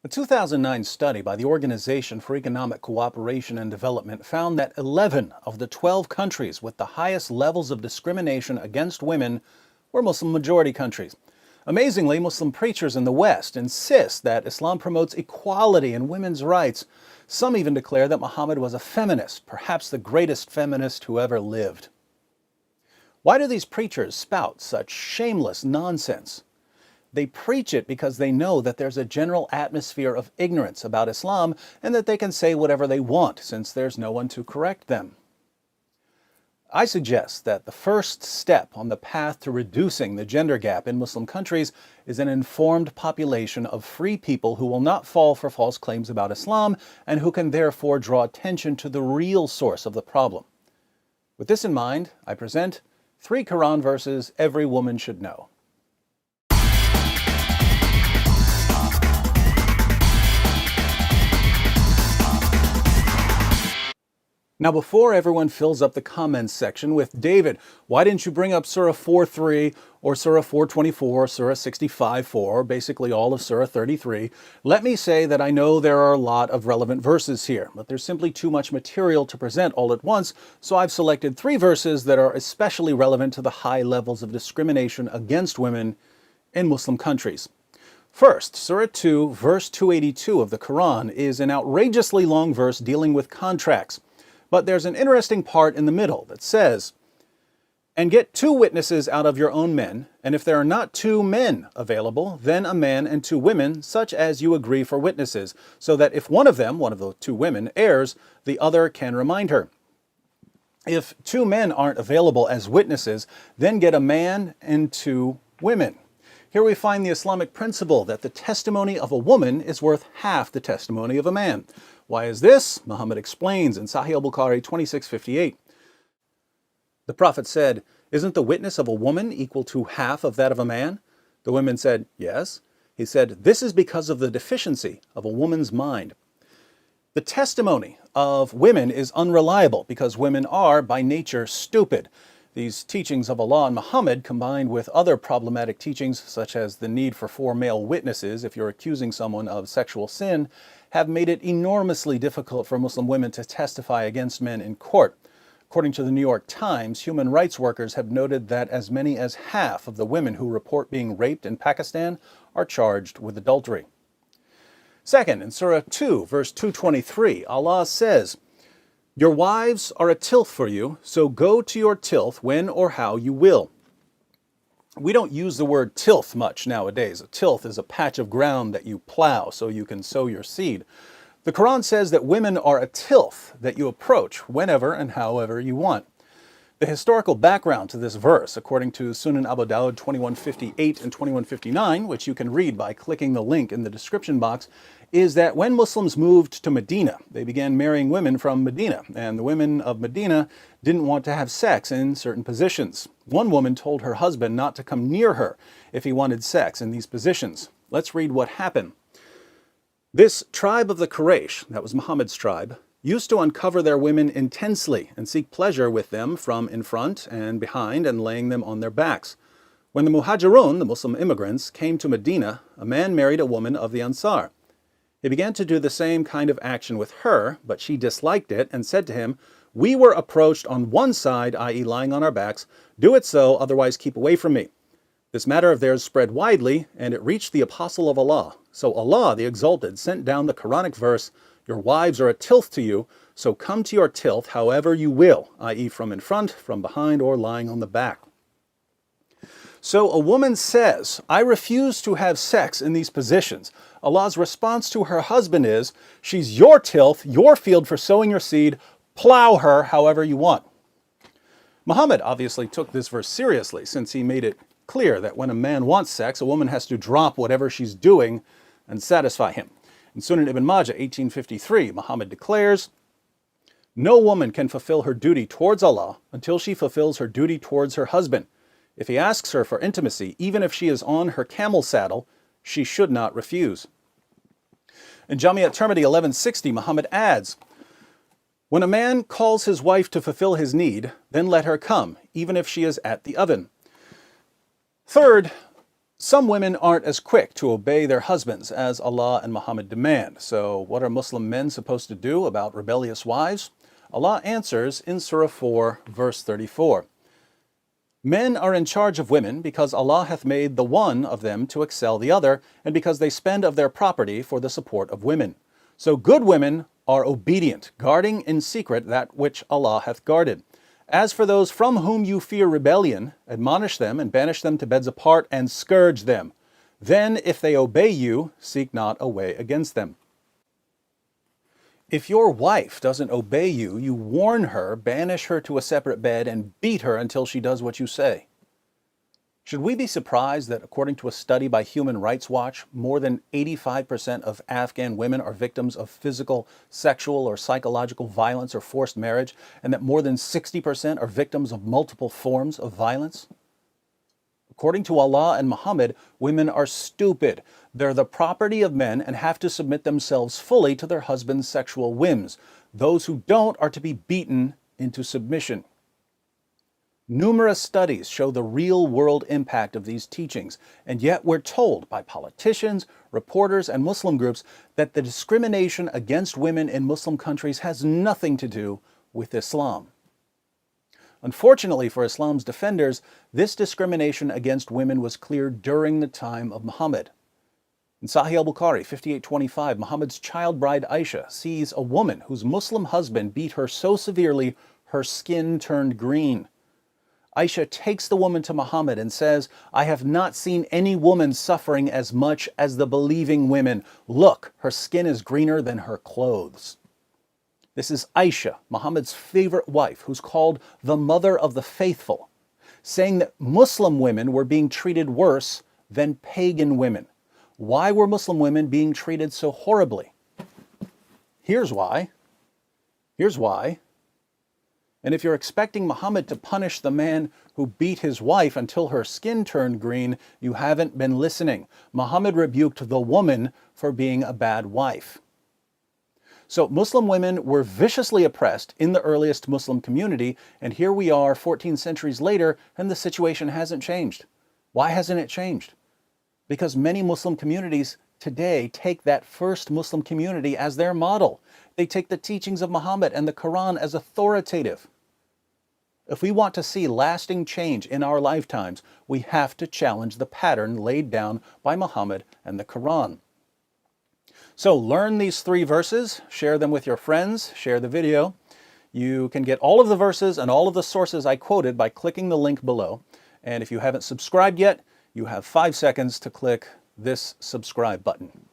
A 2009 study by the Organization for Economic Cooperation and Development found that 11 of the 12 countries with the highest levels of discrimination against women were Muslim-majority countries. Amazingly, Muslim preachers in the West insist that Islam promotes equality and women's rights. Some even declare that Muhammad was a feminist, perhaps the greatest feminist who ever lived. Why do these preachers spout such shameless nonsense? They preach it because they know that there's a general atmosphere of ignorance about Islam and that they can say whatever they want since there's no one to correct them. I suggest that the first step on the path to reducing the gender gap in Muslim countries is an informed population of free people who will not fall for false claims about Islam and who can therefore draw attention to the real source of the problem. With this in mind, I present 3 Qur'an verses every woman should know. Now, before everyone fills up the comments section with, David, why didn't you bring up Surah 4:3 or Surah 4:24, Surah 65:4, basically all of Surah 33, let me say that I know there are a lot of relevant verses here, but there's simply too much material to present all at once, so I've selected 3 verses that are especially relevant to the high levels of discrimination against women in Muslim countries. First, Surah 2, verse 282 of the Qur'an is an outrageously long verse dealing with contracts. But there's an interesting part in the middle that says, "And get 2 witnesses out of your own men, and if there are not 2 men available, then a man and 2 women, such as you agree for witnesses, so that if one of them, one of the 2 women, errs, the other can remind her. If 2 men aren't available as witnesses, then get a man and 2 women." Here we find the Islamic principle that the testimony of a woman is worth half the testimony of a man. Why is this? Muhammad explains in Sahih al-Bukhari 2658. The Prophet said, "Isn't the witness of a woman equal to half of that of a man?" The women said, "Yes." He said, "This is because of the deficiency of a woman's mind." The testimony of women is unreliable because women are, by nature, stupid. These teachings of Allah and Muhammad, combined with other problematic teachings, such as the need for 4 male witnesses if you're accusing someone of sexual sin, have made it enormously difficult for Muslim women to testify against men in court. According to the New York Times, human rights workers have noted that as many as half of the women who report being raped in Pakistan are charged with adultery. Second, in Surah 2, verse 223, Allah says, "Your wives are a tilth for you, so go to your tilth when or how you will." We don't use the word tilth much nowadays. A tilth is a patch of ground that you plow so you can sow your seed. The Quran says that women are a tilth that you approach whenever and however you want. The historical background to this verse, according to Sunan Abu Dawud 2158 and 2159, which you can read by clicking the link in the description box, is that when Muslims moved to Medina, they began marrying women from Medina, and the women of Medina didn't want to have sex in certain positions. One woman told her husband not to come near her if he wanted sex in these positions. Let's read what happened. This tribe of the Quraysh, that was Muhammad's tribe, used to uncover their women intensely and seek pleasure with them from in front and behind and laying them on their backs. When the Muhajirun, the Muslim immigrants, came to Medina, a man married a woman of the Ansar. He began to do the same kind of action with her, but she disliked it and said to him, "We were approached on one side, i.e. lying on our backs. Do it so, otherwise keep away from me." This matter of theirs spread widely, and it reached the Apostle of Allah. So Allah, the Exalted, sent down the Quranic verse, "Your wives are a tilth to you, so come to your tilth however you will," i.e. from in front, from behind, or lying on the back. So a woman says, "I refuse to have sex in these positions." Allah's response to her husband is, "She's your tilth, your field for sowing your seed, plow her however you want." Muhammad obviously took this verse seriously, since he made it clear that when a man wants sex, a woman has to drop whatever she's doing and satisfy him. In Sunan Ibn Majah 1853, Muhammad declares, "No woman can fulfill her duty towards Allah until she fulfills her duty towards her husband. If he asks her for intimacy, even if she is on her camel saddle, she should not refuse." In Jami at-Tirmidhi 1160, Muhammad adds, "When a man calls his wife to fulfill his need, then let her come, even if she is at the oven." Third, Some women aren't as quick to obey their husbands as Allah and Muhammad demand. So what are Muslim men supposed to do about rebellious wives? Allah answers in Surah 4, verse 34. Men are in charge of women because Allah hath made the one of them to excel the other, and because they spend of their property for the support of women. So good women are obedient, guarding in secret that which Allah hath guarded. As for those from whom you fear rebellion, admonish them and banish them to beds apart and scourge them. Then, if they obey you, seek not a way against them. If your wife doesn't obey you, you warn her, banish her to a separate bed, and beat her until she does what you say. Should we be surprised that, according to a study by Human Rights Watch, more than 85% of Afghan women are victims of physical, sexual, or psychological violence or forced marriage, and that more than 60% are victims of multiple forms of violence? According to Allah and Muhammad, women are stupid. They're the property of men and have to submit themselves fully to their husband's sexual whims. Those who don't are to be beaten into submission. Numerous studies show the real-world impact of these teachings, and yet we're told by politicians, reporters, and Muslim groups that the discrimination against women in Muslim countries has nothing to do with Islam. Unfortunately for Islam's defenders, this discrimination against women was clear during the time of Muhammad. In Sahih al-Bukhari 58:25, Muhammad's child bride Aisha sees a woman whose Muslim husband beat her so severely her skin turned green. Aisha takes the woman to Muhammad and says, "I have not seen any woman suffering as much as the believing women. Look, her skin is greener than her clothes." This is Aisha, Muhammad's favorite wife, who's called the mother of the faithful, saying that Muslim women were being treated worse than pagan women. Why were Muslim women being treated so horribly? Here's why. And if you're expecting Muhammad to punish the man who beat his wife until her skin turned green, you haven't been listening. Muhammad rebuked the woman for being a bad wife. So Muslim women were viciously oppressed in the earliest Muslim community, and here we are 14 centuries later, and the situation hasn't changed. Why hasn't it changed? Because many Muslim communities today take that first Muslim community as their model. They take the teachings of Muhammad and the Qur'an as authoritative. If we want to see lasting change in our lifetimes, we have to challenge the pattern laid down by Muhammad and the Qur'an. So learn these 3 verses, share them with your friends, share the video. You can get all of the verses and all of the sources I quoted by clicking the link below. And if you haven't subscribed yet, you have 5 seconds to click this subscribe button.